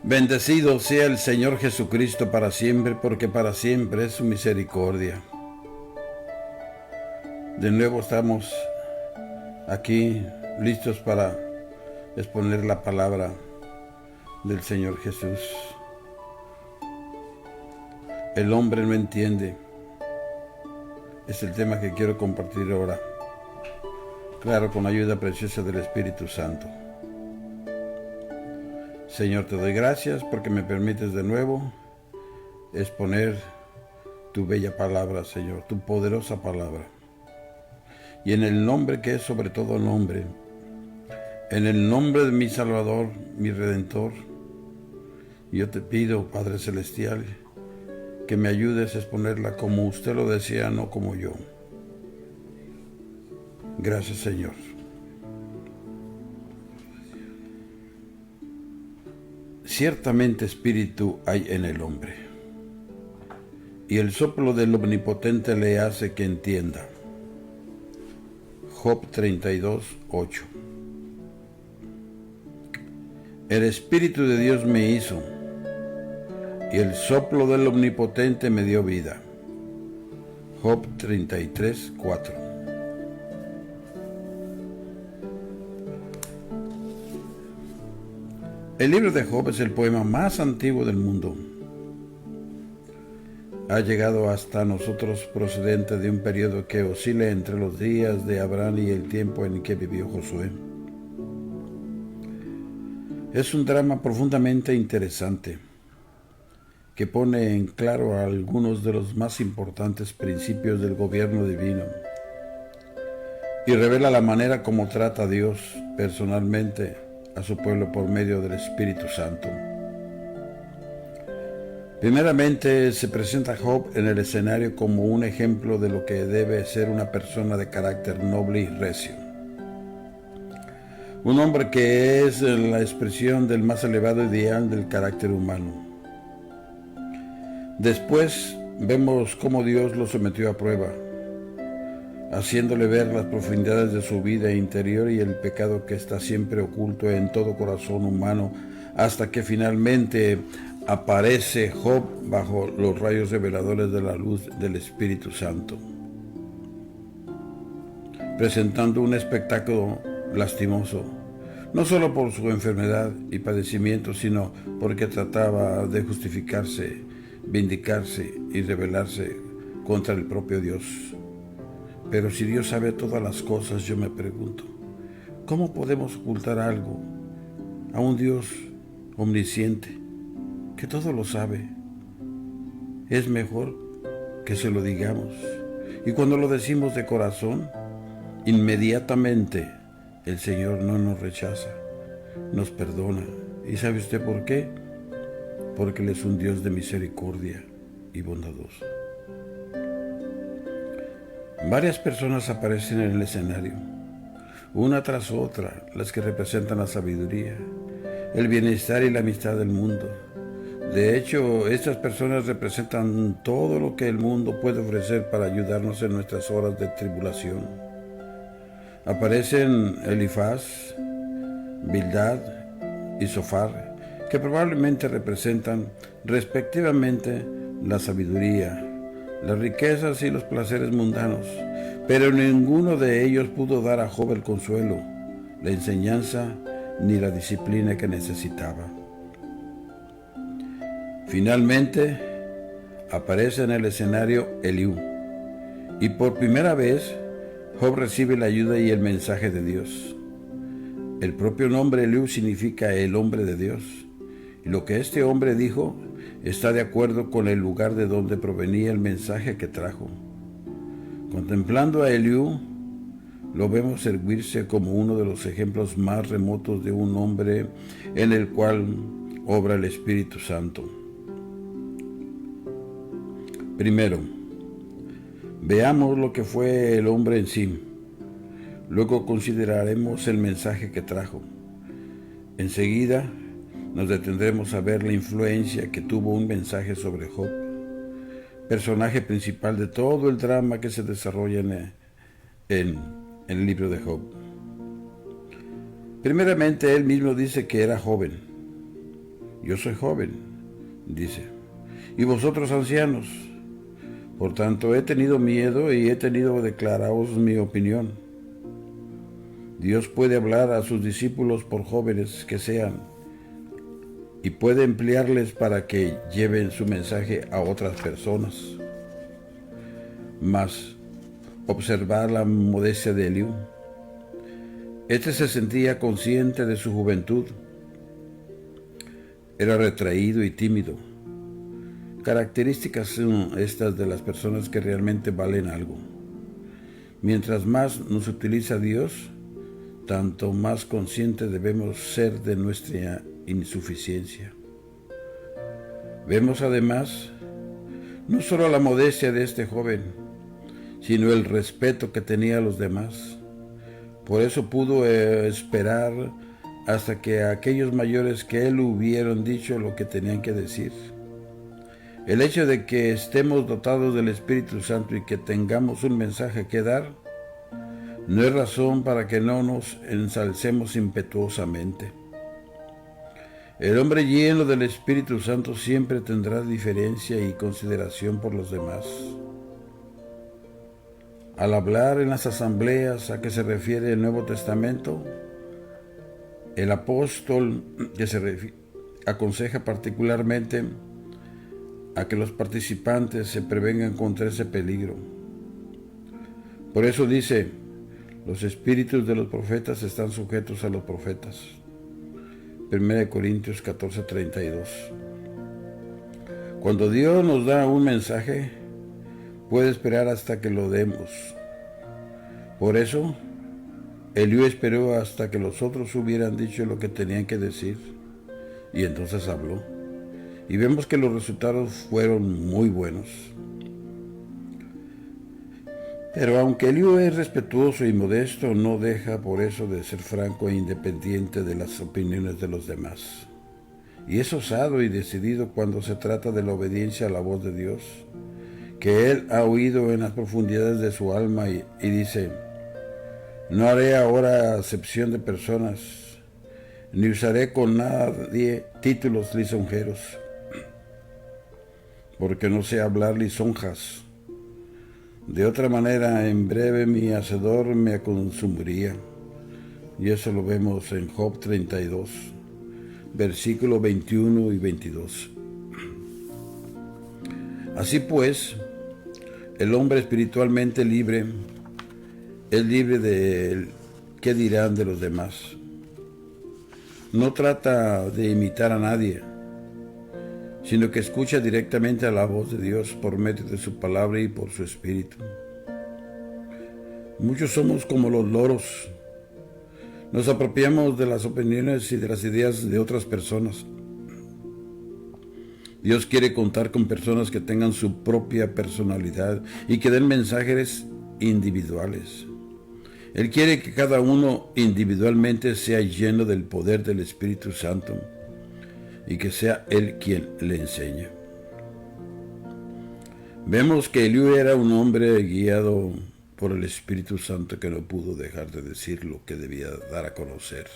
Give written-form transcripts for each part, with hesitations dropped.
Bendecido sea el Señor Jesucristo para siempre, porque para siempre es su misericordia. De nuevo estamos aquí listos para exponer la palabra del Señor Jesús. El hombre no entiende. Es el tema que quiero compartir ahora. Claro, con la ayuda preciosa del Espíritu Santo. Señor, te doy gracias porque me permites de nuevo exponer tu bella palabra, Señor, tu poderosa palabra. Y en el nombre que es sobre todo nombre, en el nombre de mi Salvador, mi Redentor, yo te pido, Padre Celestial, que me ayudes a exponerla como usted lo desea, no como yo. Gracias, Señor. Ciertamente espíritu hay en el hombre, y el soplo del Omnipotente le hace que entienda. Job 32:8. El Espíritu de Dios me hizo, y el soplo del Omnipotente me dio vida. Job 33:4. El libro de Job es el poema más antiguo del mundo. Ha llegado hasta nosotros procedente de un periodo que oscila entre los días de Abraham y el tiempo en que vivió Josué. Es un drama profundamente interesante que pone en claro algunos de los más importantes principios del gobierno divino y revela la manera como trata a Dios personalmente a su pueblo por medio del Espíritu Santo. Primeramente se presenta a Job en el escenario como un ejemplo de lo que debe ser una persona de carácter noble y recio. Un hombre que es la expresión del más elevado ideal del carácter humano. Después vemos cómo Dios lo sometió a prueba, haciéndole ver las profundidades de su vida interior y el pecado que está siempre oculto en todo corazón humano, hasta que finalmente aparece Job bajo los rayos reveladores de la luz del Espíritu Santo, presentando un espectáculo lastimoso, no solo por su enfermedad y padecimiento, sino porque trataba de justificarse, vindicarse y rebelarse contra el propio Dios. Pero si Dios sabe todas las cosas, yo me pregunto, ¿cómo podemos ocultar algo a un Dios omnisciente que todo lo sabe? Es mejor que se lo digamos. Y cuando lo decimos de corazón, inmediatamente el Señor no nos rechaza, nos perdona. ¿Y sabe usted por qué? Porque Él es un Dios de misericordia y bondadoso. Varias personas aparecen en el escenario, una tras otra, las que representan la sabiduría, el bienestar y la amistad del mundo. De hecho, estas personas representan todo lo que el mundo puede ofrecer para ayudarnos en nuestras horas de tribulación. Aparecen Elifaz, Bildad y Zofar, que probablemente representan respectivamente la sabiduría, las riquezas y los placeres mundanos, pero ninguno de ellos pudo dar a Job el consuelo, la enseñanza ni la disciplina que necesitaba. Finalmente, aparece en el escenario Eliú, y por primera vez Job recibe la ayuda y el mensaje de Dios. El propio nombre Eliú significa el hombre de Dios, y lo que este hombre dijo está de acuerdo con el lugar de donde provenía el mensaje que trajo. Contemplando a Eliú, lo vemos servirse como uno de los ejemplos más remotos de un hombre en el cual obra el Espíritu Santo. Primero, veamos lo que fue el hombre en sí. Luego consideraremos el mensaje que trajo. Enseguida, nos detendremos a ver la influencia que tuvo un mensaje sobre Job, personaje principal de todo el drama que se desarrolla en el libro de Job. Primeramente, él mismo dice que era joven. Yo soy joven, dice, y vosotros ancianos. Por tanto, he tenido miedo y he tenido que declararos mi opinión. Dios puede hablar a sus discípulos, por jóvenes que sean, y puede emplearles para que lleven su mensaje a otras personas. Mas, observar la modestia de Eliú. Este se sentía consciente de su juventud. Era retraído y tímido. Características son estas de las personas que realmente valen algo. Mientras más nos utiliza Dios, tanto más conscientes debemos ser de nuestra insuficiencia. Vemos además no solo la modestia de este joven, sino el respeto que tenía a los demás. Por eso pudo esperar hasta que aquellos mayores que él hubieran dicho lo que tenían que decir. El hecho de que estemos dotados del Espíritu Santo y que tengamos un mensaje que dar, no es razón para que no nos ensalcemos impetuosamente. El hombre lleno del Espíritu Santo siempre tendrá diferencia y consideración por los demás. Al hablar en las asambleas a que se refiere el Nuevo Testamento, el apóstol aconseja particularmente a que los participantes se prevengan contra ese peligro. Por eso dice, los espíritus de los profetas están sujetos a los profetas. 1 Corintios 14:32. Cuando Dios nos da un mensaje, puede esperar hasta que lo demos. Por eso, Eliú esperó hasta que los otros hubieran dicho lo que tenían que decir, y entonces habló. Y vemos que los resultados fueron muy buenos. Pero aunque Eliú es respetuoso y modesto, no deja por eso de ser franco e independiente de las opiniones de los demás. Y es osado y decidido cuando se trata de la obediencia a la voz de Dios, que él ha oído en las profundidades de su alma y dice, no haré ahora acepción de personas, ni usaré con nadie títulos lisonjeros, porque no sé hablar lisonjas. De otra manera, en breve mi hacedor me consumiría. Y eso lo vemos en Job 32, versículos 21 y 22. Así pues, el hombre espiritualmente libre es libre de qué dirán de los demás. No trata de imitar a nadie, sino que escucha directamente a la voz de Dios por medio de su palabra y por su espíritu. Muchos somos como los loros. Nos apropiamos de las opiniones y de las ideas de otras personas. Dios quiere contar con personas que tengan su propia personalidad y que den mensajes individuales. Él quiere que cada uno individualmente sea lleno del poder del Espíritu Santo y que sea Él quien le enseñe. Vemos que Eliú era un hombre guiado por el Espíritu Santo que no pudo dejar de decir lo que debía dar a conocer.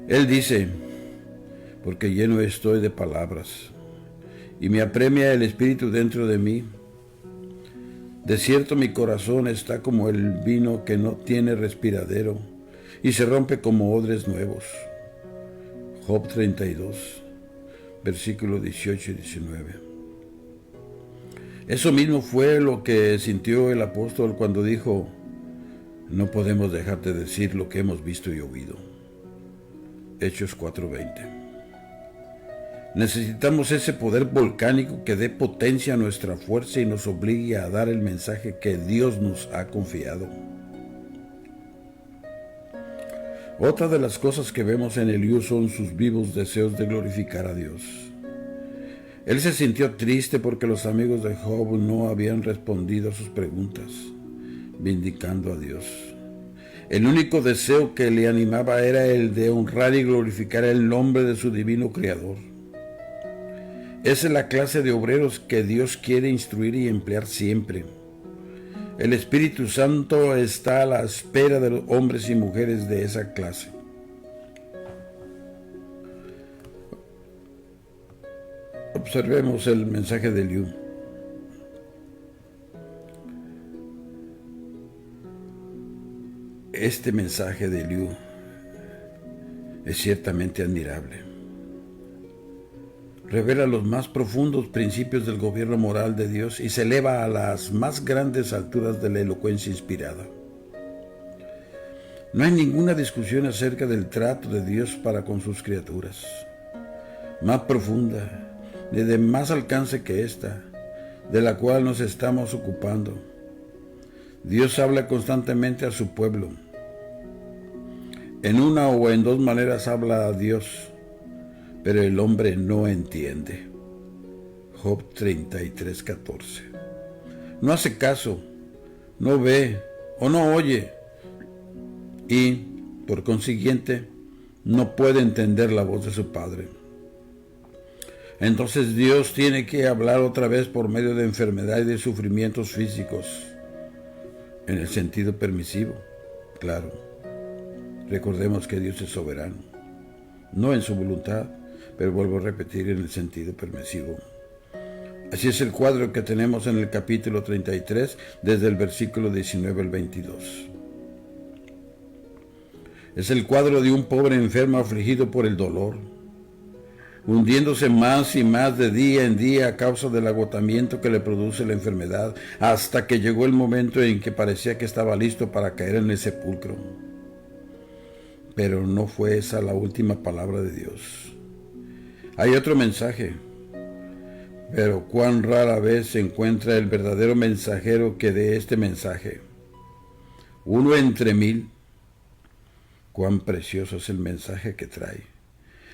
Él dice, porque lleno estoy de palabras, y me apremia el Espíritu dentro de mí. De cierto mi corazón está como el vino que no tiene respiradero, y se rompe como odres nuevos. Job 32, versículos 18 y 19. Eso mismo fue lo que sintió el apóstol cuando dijo, no podemos dejar de decir lo que hemos visto y oído. Hechos 4:20. Necesitamos ese poder volcánico que dé potencia a nuestra fuerza y nos obligue a dar el mensaje que Dios nos ha confiado. Otra de las cosas que vemos en Eliú son sus vivos deseos de glorificar a Dios. Él se sintió triste porque los amigos de Job no habían respondido a sus preguntas, vindicando a Dios. El único deseo que le animaba era el de honrar y glorificar el nombre de su divino Creador. Esa es la clase de obreros que Dios quiere instruir y emplear siempre. El Espíritu Santo está a la espera de los hombres y mujeres de esa clase. Observemos el mensaje de Eliú. Este mensaje de Eliú es ciertamente admirable. Revela los más profundos principios del gobierno moral de Dios y se eleva a las más grandes alturas de la elocuencia inspirada. No hay ninguna discusión acerca del trato de Dios para con sus criaturas. Más profunda, de más alcance que esta, de la cual nos estamos ocupando. Dios habla constantemente a su pueblo. En una o en dos maneras habla a Dios, pero el hombre no entiende. Job 33:14. No hace caso, no ve o no oye y, por consiguiente, no puede entender la voz de su Padre. Entonces Dios tiene que hablar otra vez por medio de enfermedad y de sufrimientos físicos, en el sentido permisivo, claro. Recordemos que Dios es soberano, no en su voluntad, pero vuelvo a repetir, en el sentido permisivo. Así es el cuadro que tenemos en el capítulo 33, desde el versículo 19 al 22. Es el cuadro de un pobre enfermo afligido por el dolor, hundiéndose más y más de día en día a causa del agotamiento que le produce la enfermedad, hasta que llegó el momento en que parecía que estaba listo para caer en el sepulcro. Pero no fue esa la última palabra de Dios. Hay otro mensaje, pero cuán rara vez se encuentra el verdadero mensajero que dé este mensaje. Uno entre mil. Cuán precioso es el mensaje que trae.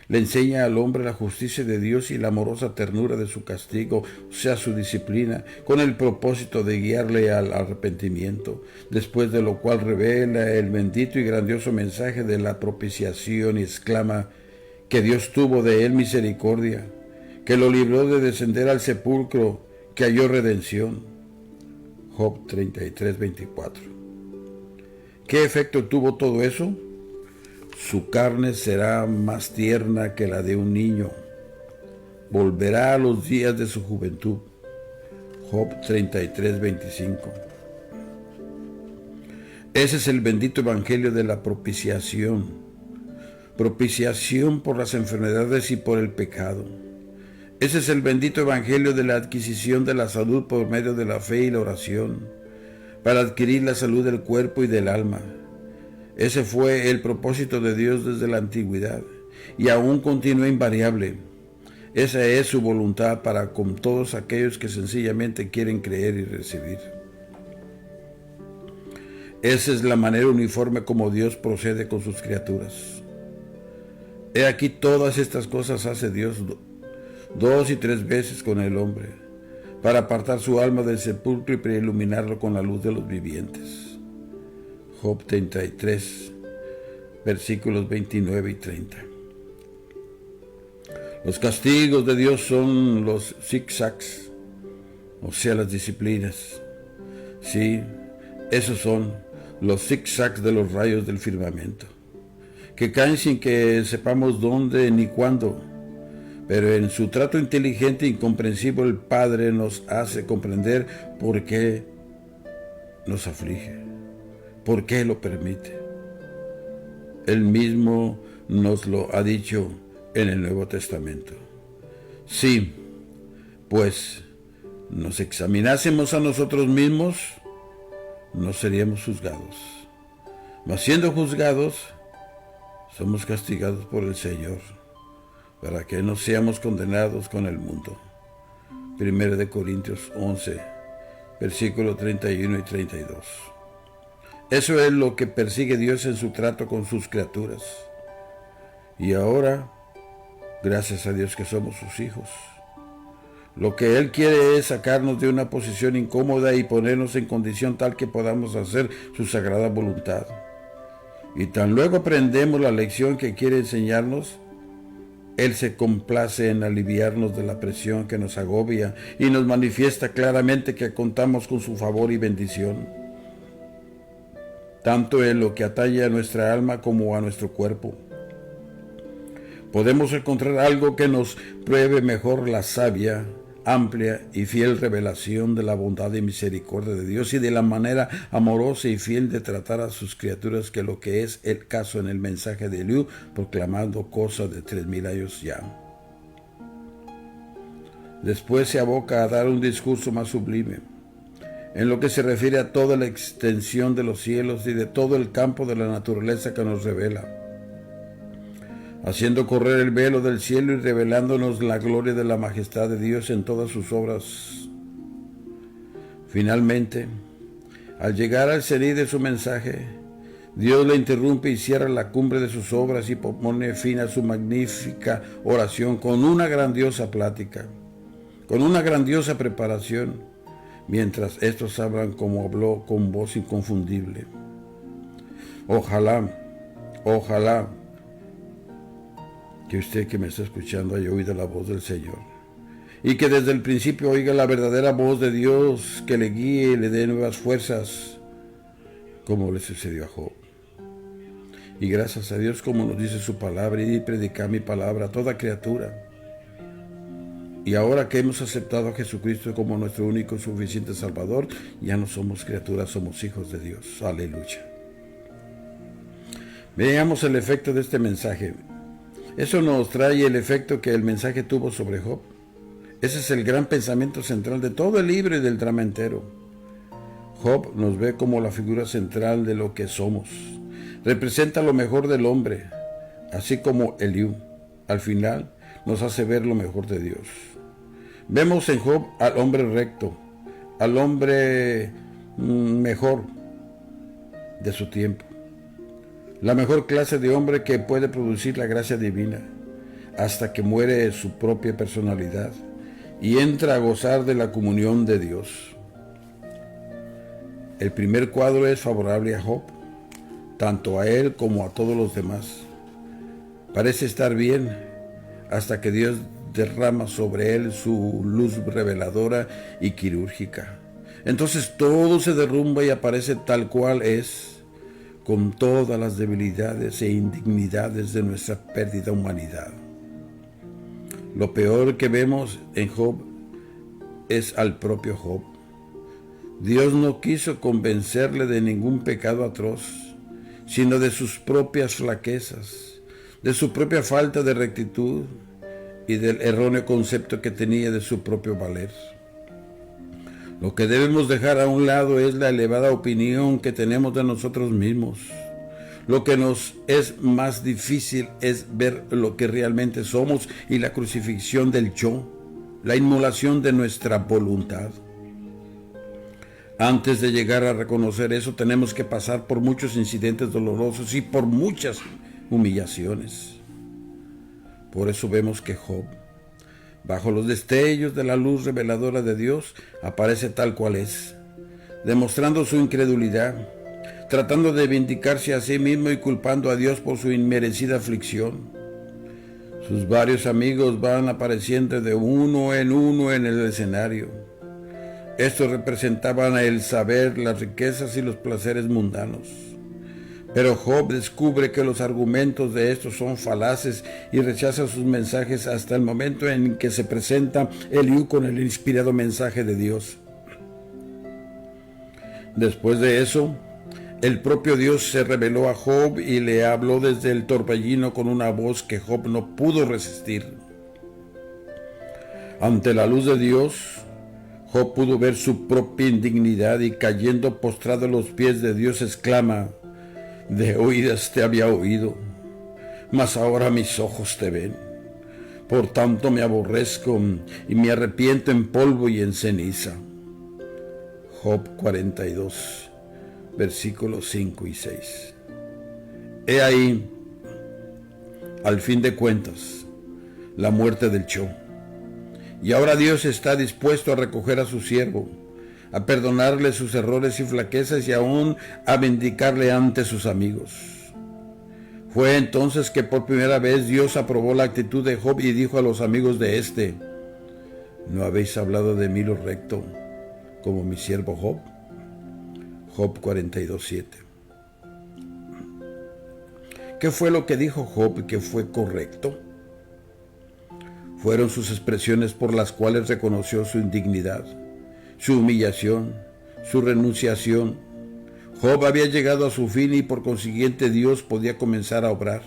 Le enseña al hombre la justicia de Dios y la amorosa ternura de su castigo, o sea, su disciplina, con el propósito de guiarle al arrepentimiento, después de lo cual revela el bendito y grandioso mensaje de la propiciación y exclama que Dios tuvo de él misericordia, que lo libró de descender al sepulcro, que halló redención. Job 33:24. ¿Qué efecto tuvo todo eso? Su carne será más tierna que la de un niño. Volverá a los días de su juventud. Job 33:25. Ese es el bendito evangelio de la propiciación. Propiciación por las enfermedades y por el pecado. Ese es el bendito evangelio de la adquisición de la salud por medio de la fe y la oración, para adquirir la salud del cuerpo y del alma. Ese fue el propósito de Dios desde la antigüedad y aún continúa invariable. Esa es su voluntad para con todos aquellos que sencillamente quieren creer y recibir. Esa es la manera uniforme como Dios procede con sus criaturas. He aquí todas estas cosas hace Dios 2 y 3 veces con el hombre, para apartar su alma del sepulcro y para iluminarlo con la luz de los vivientes. Job 33, versículos 29 y 30. Los castigos de Dios son los zigzags, o sea, las disciplinas. Sí, esos son los zigzags de los rayos del firmamento, que caen sin que sepamos dónde ni cuándo. Pero en su trato inteligente e incomprensible el Padre nos hace comprender por qué nos aflige, por qué lo permite. Él mismo nos lo ha dicho en el Nuevo Testamento. Si, pues, nos examinásemos a nosotros mismos, no seríamos juzgados. Mas siendo juzgados, somos castigados por el Señor, para que no seamos condenados con el mundo. 1 Corintios 11, versículos 31 y 32. Eso es lo que persigue Dios en su trato con sus criaturas. Y ahora, gracias a Dios que somos sus hijos, lo que Él quiere es sacarnos de una posición incómoda y ponernos en condición tal que podamos hacer su sagrada voluntad. Y tan luego aprendemos la lección que quiere enseñarnos, Él se complace en aliviarnos de la presión que nos agobia y nos manifiesta claramente que contamos con su favor y bendición, tanto en lo que atañe a nuestra alma como a nuestro cuerpo. podemos encontrar algo que nos pruebe mejor la sabia, amplia y fiel revelación de la bondad y misericordia de Dios y de la manera amorosa y fiel de tratar a sus criaturas que lo que es el caso en el mensaje de Eliú, proclamando cosas de 3000 años ya. Después se aboca a dar un discurso más sublime, en lo que se refiere a toda la extensión de los cielos y de todo el campo de la naturaleza que nos revela, haciendo correr el velo del cielo y revelándonos la gloria de la majestad de Dios en todas sus obras. Finalmente, al llegar al cenit de su mensaje, Dios le interrumpe y cierra la cumbre de sus obras y pone fin a su magnífica oración con una grandiosa plática, con una grandiosa preparación, mientras estos hablan como habló con voz inconfundible. Ojalá que usted que me está escuchando haya oído la voz del Señor, y que desde el principio oiga la verdadera voz de Dios que le guíe y le dé nuevas fuerzas, como le sucedió a Job. Y gracias a Dios, como nos dice su palabra, y predicar mi palabra a toda criatura. Y ahora que hemos aceptado a Jesucristo como nuestro único y suficiente Salvador, ya no somos criaturas, somos hijos de Dios. Aleluya. Veamos el efecto de este mensaje. Eso nos trae el efecto que el mensaje tuvo sobre Job. Ese es el gran pensamiento central de todo el libro y del drama entero. Job nos ve como la figura central de lo que somos. Representa lo mejor del hombre, así como Eliú, al final, nos hace ver lo mejor de Dios. Vemos en Job al hombre recto, al hombre mejor de su tiempo, la mejor clase de hombre que puede producir la gracia divina, hasta que muere su propia personalidad y entra a gozar de la comunión de Dios. El primer cuadro es favorable a Job, tanto a él como a todos los demás. Parece estar bien hasta que Dios derrama sobre él su luz reveladora y quirúrgica. Entonces todo se derrumba y aparece tal cual es, con todas las debilidades e indignidades de nuestra perdida humanidad. Lo peor que vemos en Job es al propio Job. Dios no quiso convencerle de ningún pecado atroz, sino de sus propias flaquezas, de su propia falta de rectitud y del erróneo concepto que tenía de su propio valer. Lo que debemos dejar a un lado es la elevada opinión que tenemos de nosotros mismos. Lo que nos es más difícil es ver lo que realmente somos y la crucifixión del yo, la inmolación de nuestra voluntad. Antes de llegar a reconocer eso, tenemos que pasar por muchos incidentes dolorosos y por muchas humillaciones. Por eso vemos que Job, bajo los destellos de la luz reveladora de Dios, aparece tal cual es, demostrando su incredulidad, tratando de vindicarse a sí mismo y culpando a Dios por su inmerecida aflicción. Sus varios amigos van apareciendo de uno en el escenario. Estos representaban el saber, las riquezas y los placeres mundanos. Pero Job descubre que los argumentos de estos son falaces y rechaza sus mensajes hasta el momento en que se presenta Eliú con el inspirado mensaje de Dios. Después de eso, el propio Dios se reveló a Job y le habló desde el torbellino con una voz que Job no pudo resistir. Ante la luz de Dios, Job pudo ver su propia indignidad y cayendo postrado a los pies de Dios exclama: de oídas te había oído, mas ahora mis ojos te ven. Por tanto me aborrezco y me arrepiento en polvo y en ceniza. Job 42, versículos 5 y 6. He ahí, al fin de cuentas, la muerte del yo. Y ahora Dios está dispuesto a recoger a su siervo, a perdonarle sus errores y flaquezas y aún a vindicarle ante sus amigos. Fue entonces que por primera vez Dios aprobó la actitud de Job y dijo a los amigos de éste: ¿no habéis hablado de mí lo recto, como mi siervo Job? Job 42:7. ¿Qué fue lo que dijo Job que fue correcto? fueron sus expresiones por las cuales reconoció su indignidad, su humillación, su renunciación. Job había llegado a su fin y por consiguiente Dios podía comenzar a obrar.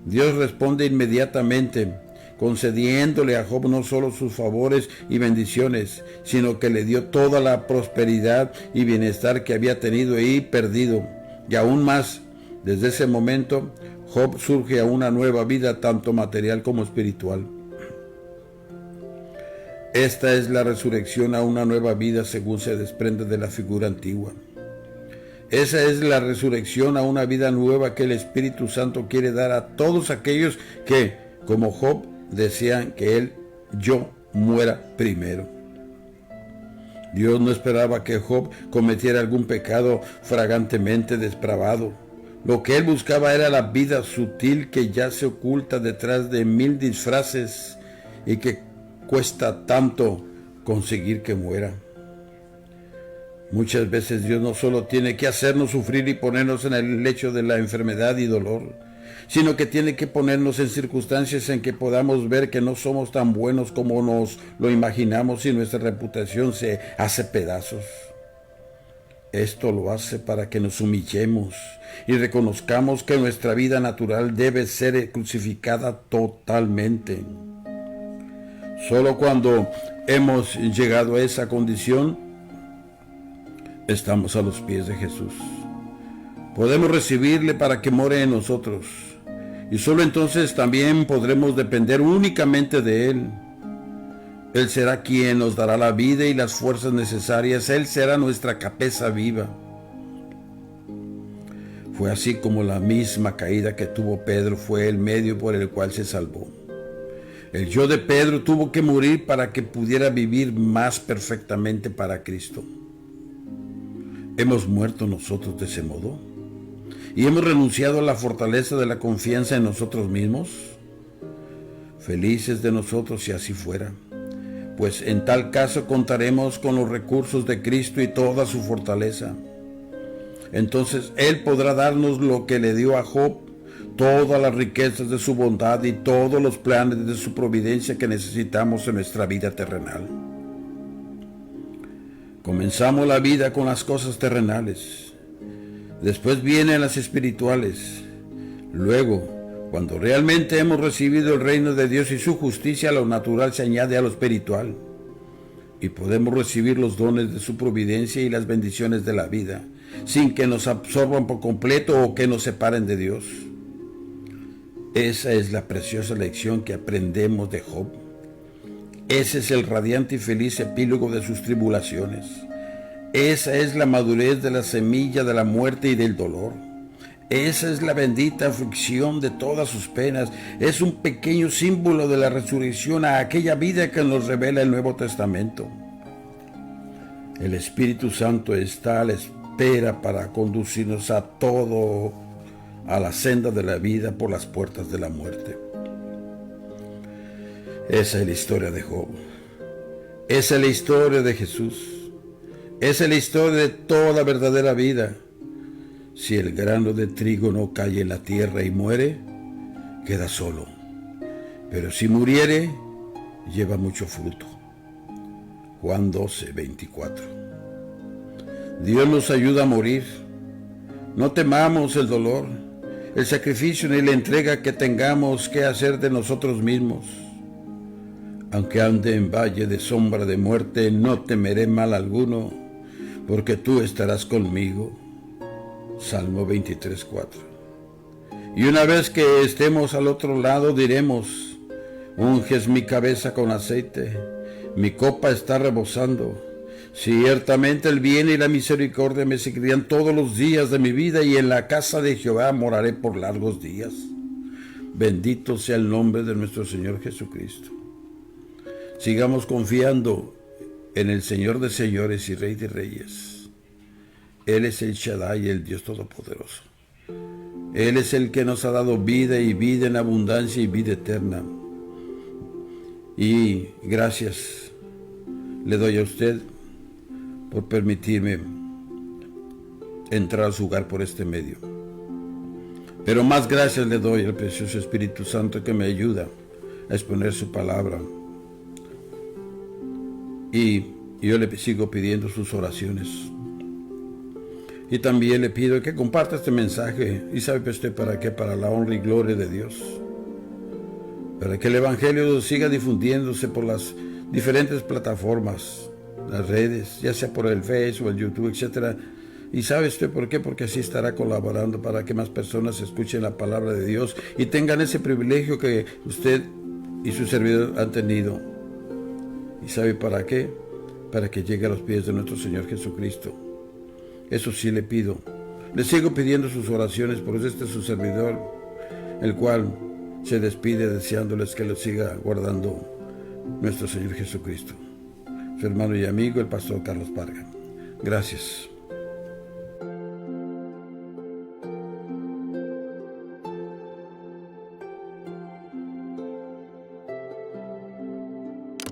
Dios responde inmediatamente, concediéndole a Job no solo sus favores y bendiciones, sino que le dio toda la prosperidad y bienestar que había tenido y perdido. Y aún más, desde ese momento, Job surge a una nueva vida, tanto material como espiritual. Esta es la resurrección a una nueva vida según se desprende de la figura antigua. Esa es la resurrección a una vida nueva que el Espíritu Santo quiere dar a todos aquellos que, como Job, desean que yo muera primero. Dios no esperaba que Job cometiera algún pecado fragantemente depravado. Lo que él buscaba era la vida sutil que ya se oculta detrás de 1000 disfraces y que cuesta tanto conseguir que muera. Muchas veces Dios no solo tiene que hacernos sufrir y ponernos en el lecho de la enfermedad y dolor, sino que tiene que ponernos en circunstancias en que podamos ver que no somos tan buenos como nos lo imaginamos y nuestra reputación se hace pedazos. Esto lo hace para que nos humillemos y reconozcamos que nuestra vida natural debe ser crucificada totalmente. Solo cuando hemos llegado a esa condición, estamos a los pies de Jesús. Podemos recibirle para que more en nosotros. Y solo entonces también podremos depender únicamente de Él. Él será quien nos dará la vida y las fuerzas necesarias. Él será nuestra cabeza viva. Fue así como la misma caída que tuvo Pedro fue el medio por el cual se salvó. El yo de Pedro tuvo que morir para que pudiera vivir más perfectamente para Cristo. ¿Hemos muerto nosotros de ese modo? ¿Y hemos renunciado a la fortaleza de la confianza en nosotros mismos? Felices de nosotros si así fuera, pues en tal caso contaremos con los recursos de Cristo y toda su fortaleza. Entonces Él podrá darnos lo que le dio a Job, todas las riquezas de su bondad y todos los planes de su providencia que necesitamos en nuestra vida terrenal. Comenzamos la vida con las cosas terrenales, después vienen las espirituales. Luego, cuando realmente hemos recibido el reino de Dios y su justicia, lo natural se añade a lo espiritual y podemos recibir los dones de su providencia y las bendiciones de la vida, sin que nos absorban por completo o que nos separen de Dios. Esa es la preciosa lección que aprendemos de Job. Ese es el radiante y feliz epílogo de sus tribulaciones. Esa es la madurez de la semilla de la muerte y del dolor. Esa es la bendita aflicción de todas sus penas. Es un pequeño símbolo de la resurrección a aquella vida que nos revela el Nuevo Testamento. El Espíritu Santo está a la espera para conducirnos a la senda de la vida por las puertas de la muerte. Esa es la historia de Job. Esa es la historia de Jesús. Esa es la historia de toda verdadera vida. Si el grano de trigo no cae en la tierra y muere, queda solo. Pero si muriere, lleva mucho fruto. Juan 12, 24. Dios nos ayuda a morir. No temamos el dolor, el sacrificio ni la entrega que tengamos que hacer de nosotros mismos. Aunque ande en valle de sombra de muerte, no temeré mal alguno, porque tú estarás conmigo. Salmo 23, 4. Y una vez que estemos al otro lado, diremos: unges mi cabeza con aceite, mi copa está rebosando. Ciertamente el bien y la misericordia me seguirán todos los días de mi vida, y en la casa de Jehová moraré por largos días. Bendito sea el nombre de nuestro Señor Jesucristo. Sigamos confiando en el Señor de señores y Rey de reyes. Él es el Shaddai, el Dios Todopoderoso. Él es el que nos ha dado vida y vida en abundancia y vida eterna. Y gracias le doy a usted por permitirme entrar a su hogar por este medio. Pero más gracias le doy al precioso Espíritu Santo que me ayuda a exponer su palabra. Y yo le sigo pidiendo sus oraciones. Y también le pido que comparta este mensaje. ¿Y sabe usted para qué? Para la honra y gloria de Dios. Para que el Evangelio siga difundiéndose por las diferentes plataformas, las redes, ya sea por el Facebook, el YouTube, etc. ¿Y sabe usted por qué? Porque así estará colaborando para que más personas escuchen la palabra de Dios y tengan ese privilegio que usted y su servidor han tenido. ¿Y sabe para qué? Para que llegue a los pies de nuestro Señor Jesucristo. Eso sí le pido. Le sigo pidiendo sus oraciones por este su servidor, el cual se despide deseándoles que lo siga guardando nuestro Señor Jesucristo. Su hermano y amigo, el pastor Carlos Parga. Gracias.